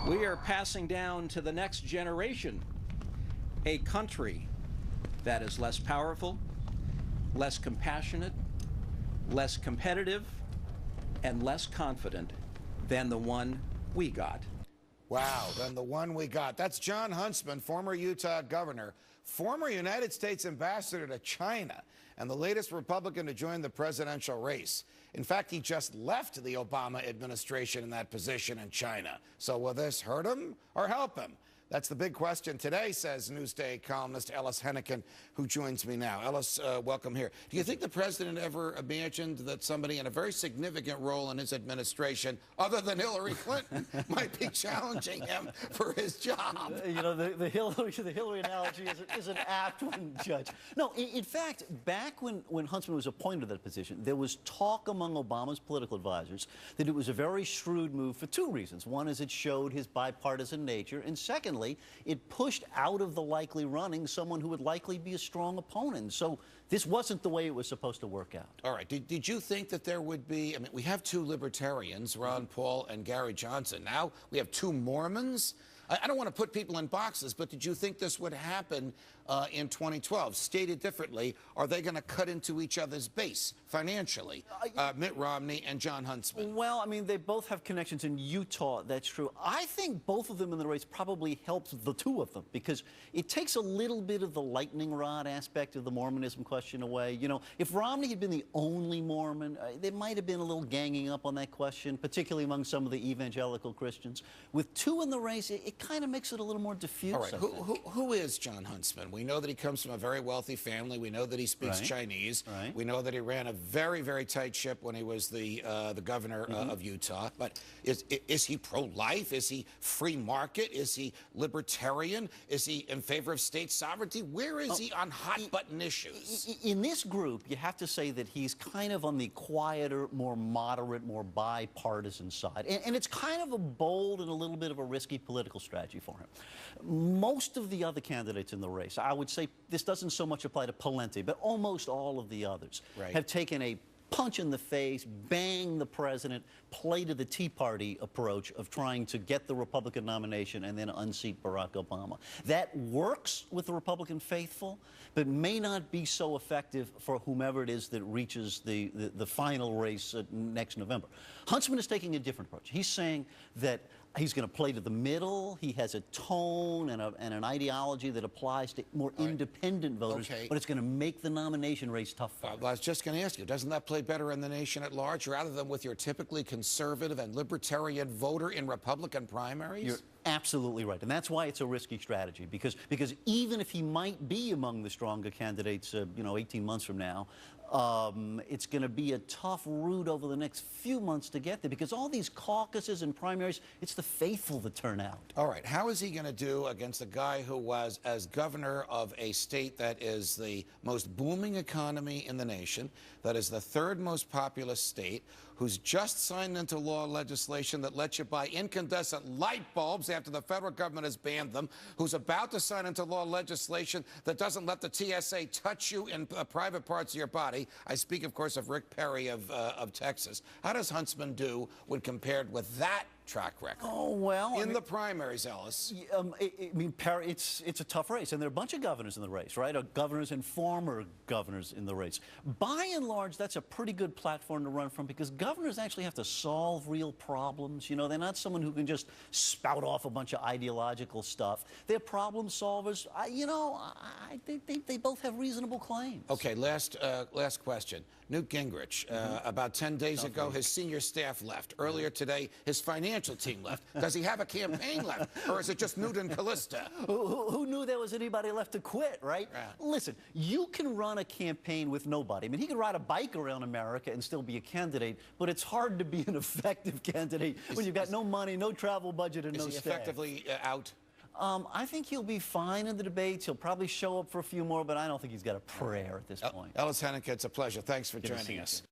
We are passing down to the next generation a country that is less powerful, less compassionate, less competitive, and less confident than the one we got. Wow, than the one we got. That's Jon Huntsman, former Utah governor, former United States ambassador to China, and the latest Republican to join the presidential race. In fact, he just left the Obama administration in that position in China. So will this hurt him or help him? That's the big question today, says Newsday columnist Ellis Henican, who joins me now. Ellis, welcome here. Do you think the president ever imagined that somebody in a very significant role in his administration, other than Hillary Clinton, might be challenging him for his job? You know, the Hillary analogy is an apt one, Judge. No, in fact, back when Huntsman was appointed to that position, there was talk among Obama's political advisors that it was a very shrewd move for two reasons. One is it showed his bipartisan nature, and secondly, it pushed out of the likely running someone who would likely be a strong opponent. So this wasn't the way it was supposed to work out. All right. Did you think that there would be, I mean, we have two libertarians, Ron Paul and Gary Johnson. Now we have two Mormons. I don't want to put people in boxes, but did you think this would happen in 2012? Stated differently, are they going to cut into each other's base financially, Mitt Romney and Jon Huntsman? Well, I mean, they both have connections in Utah, that's true. I think both of them in the race probably helps the two of them because it takes a little bit of the lightning rod aspect of the Mormonism question away. You know, if Romney had been the only Mormon, there might have been a little ganging up on that question, particularly among some of the evangelical Christians. With two in the race, it kind of makes it a little more diffuse. All right, who is Jon Huntsman? We know that he comes from a very wealthy family. We know that he speaks Chinese. Right. We know that he ran a very, very tight ship when he was the governor of Utah. But is he pro-life? Is he free market? Is he libertarian? Is he in favor of state sovereignty? Where is he on hot-button issues? In this group, you have to say that he's kind of on the quieter, more moderate, more bipartisan side. And it's kind of a bold and a little bit of a risky political strategy for him. Most of the other candidates in the race, I would say this doesn't so much apply to Pawlenty, but almost all of the others have taken a punch in the face, bang the president, play to the Tea Party approach of trying to get the Republican nomination and then unseat Barack Obama. That works with the Republican faithful, but may not be so effective for whomever it is that reaches the final race next November. Huntsman is taking a different approach. He's saying that he's going to play to the middle. He has a tone and an ideology that applies to more independent voters, but it's going to make the nomination race tough for him. I was just going to ask you, doesn't that play better in the nation at large rather than with your typically conservative and libertarian voter in Republican primaries? You're absolutely right, and that's why it's a risky strategy, because even if he might be among the stronger candidates, 18 months from now, it's going to be a tough route over the next few months to get there, because all these caucuses and primaries, it's the faithful that turn out. All right, how is he going to do against a guy who was, as governor of a state that is the most booming economy in the nation, that is the third most populous state, who's just signed into law legislation that lets you buy incandescent light bulbs after the federal government has banned them, who's about to sign into law legislation that doesn't let the TSA touch you in private parts of your body? I speak, of course, of Rick Perry of Texas. How does Huntsman do when compared with that track record? Oh, well, in the primaries, Ellis. Perry, it's a tough race, and there are a bunch of governors in the race, right? Governors and former governors in the race. By and large, that's a pretty good platform to run from, because governors actually have to solve real problems. You know, they're not someone who can just spout off a bunch of ideological stuff. They're problem solvers. I think they both have reasonable claims. Okay, last question. Newt Gingrich, about 10 days ago, his senior staff left. Earlier today, his financial team left. Does he have a campaign left, or is it just Newt and Callista? Who knew there was anybody left to quit, right? Listen, you can run a campaign with nobody. I mean, he could ride a bike around America and still be a candidate, but it's hard to be an effective candidate when you've got no money, no travel budget, and no staff. Is he effectively out? I think he'll be fine in the debates. He'll probably show up for a few more, but I don't think he's got a prayer at this point. Ellis Henican, it's a pleasure. Thanks for joining us.